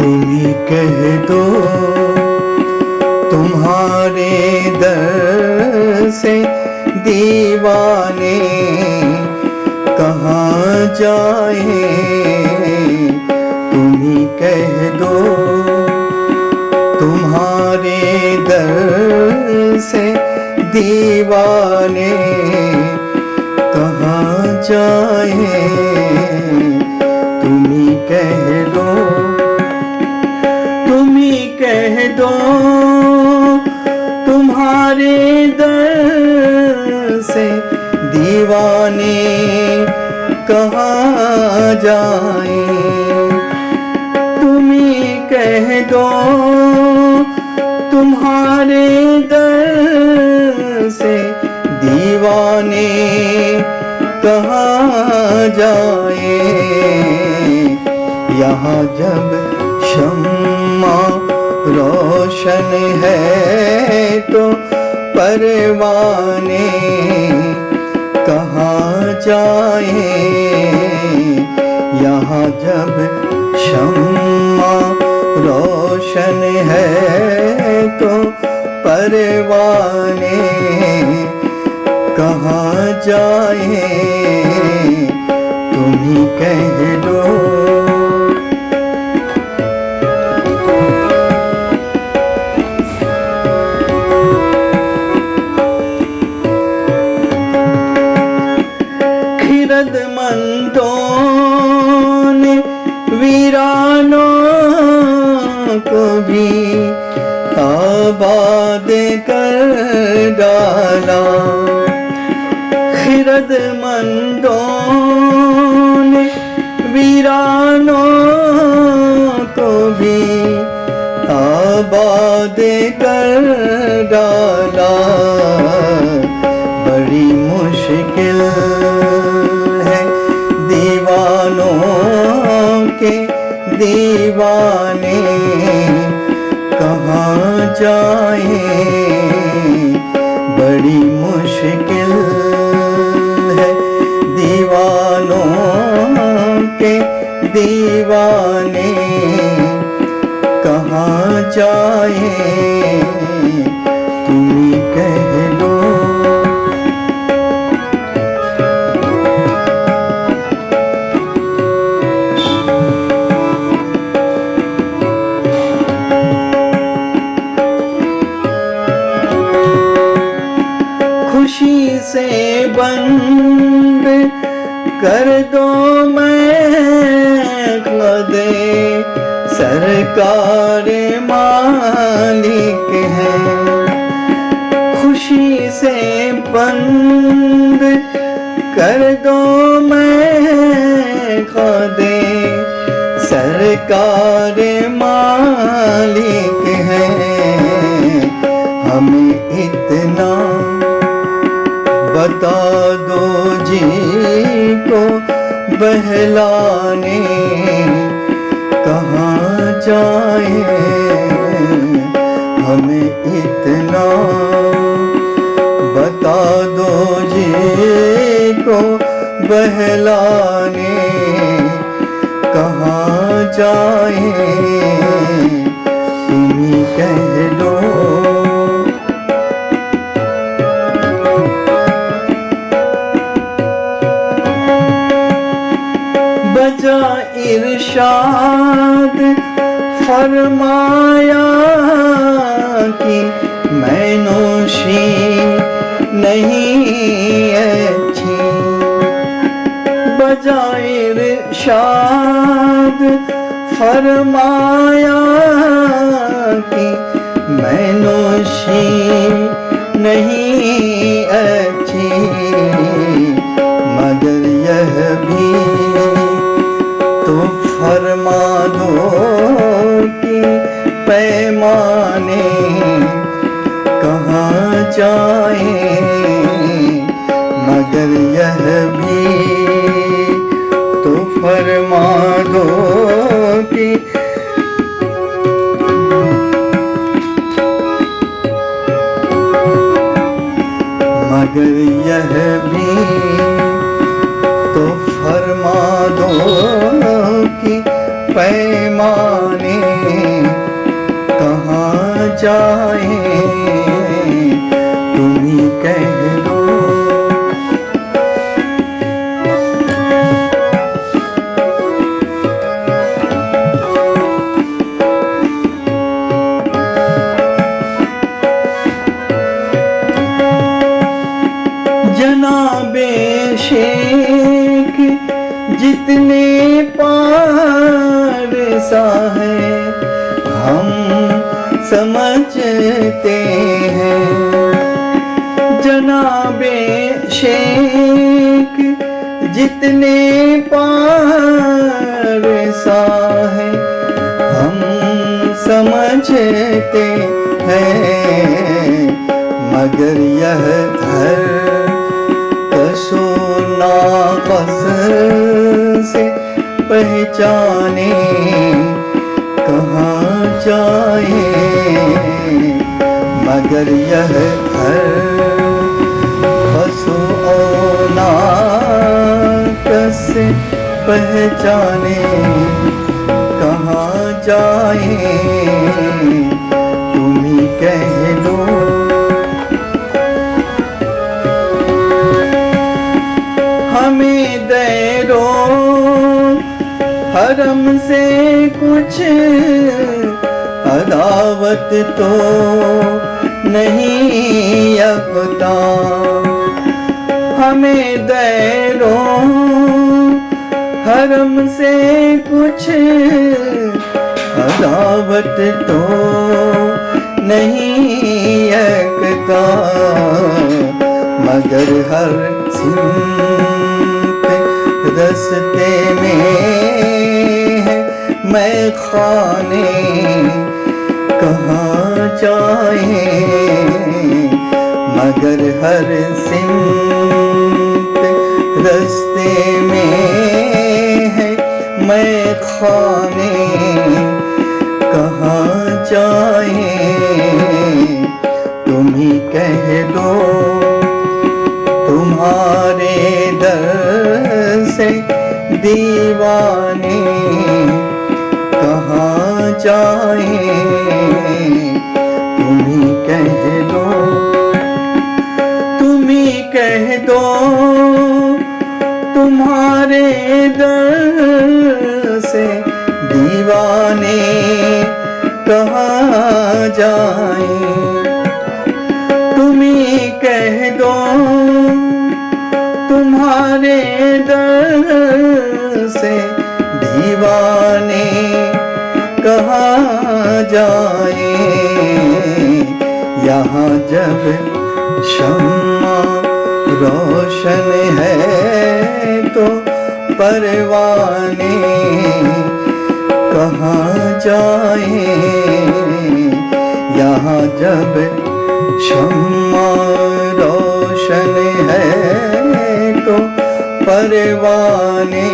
तुम ही कह दो तुम्हारे दर से दीवाने कहाँ जाए। तुम ही कह दो तुम्हारे दर से दीवाने कहाँ जाए। तुम ही कह दो, तुम ही कह दो तुम्हारे दर से दीवाने कहाँ जाए। तुम ही कह दो तुम्हारे दर से दीवाने कहाँ जाए। यहाँ जब शम्मा रोशन है तो परवाने कहाँ जाए। यहाँ जब शम्मा रोशन है तो परवाने कहाँ जाए। तुम ही कह दो। खिरदमंदों ने वीरानों को भी आबाद कर डाला। खिरदमंदों ने वीरानों को भी आबाद कर डाला। बड़ी मुश्किल है दीवानों के दीवाने कहाँ जाए। बड़ी मुश्किल है दीवानों के दीवाने कहाँ जाए। तुम ही कह दो। खुशी से बंद कर दो मैं खुदे सरकार मालिक है। खुशी से बंद कर दो मैं खुदे सरकार मालिक है। हमें इतना बता दो जी को बहलाने कहाँ जाए। हमें इतना बता दो जी को बहलाने कहाँ जाए। तुम ही कह दो। बजा इरशाद फरमाया कि मैं नोशी नहीं अच्छी। बजा इरशाद फरमाया कि मैं नोशी नहीं अच्छी। मगर यह भी तो फरमा दो कि पैमाने कहाँ जाए। मगर यह भी तो फरमा दो कि मगर यह भी तो फरमा दो कि पैमाने जितने पार सा है हम समझते हैं। जनाबे शेख जितने पार सा है हम समझते हैं। मगर यह हर कशो नाक़स से पहचाने कहाँ जाए। मगर यह हर कशो नाक़स से पहचाने कहाँ जाए। तुम ही कह दो हमें दैरो हरम से कुछ अदावत तो नहीं अफ़ता। हमें दैरो हरम से कुछ अदावत तो नहीं अफ़ता। मगर हर सिमत रस्ते में है मैं खाने कहाँ जाए। मगर हर सिमत रस्ते में है मैं खाने कहाँ जाए। तुम ही कह दो तुम्हारे दर से दीवाने कहाँ जाए। तुम ही कह दो तुम ही कह दो तुम्हारे दर से दीवाने कहाँ जाए। तुम ही कह दो तुम्हारे दर से दीवाने कहाँ जाए। यहाँ जब शम्मा रोशन है तो परवाने कहाँ जाए। यहाँ जब शम्मा रोशन है तो परवाने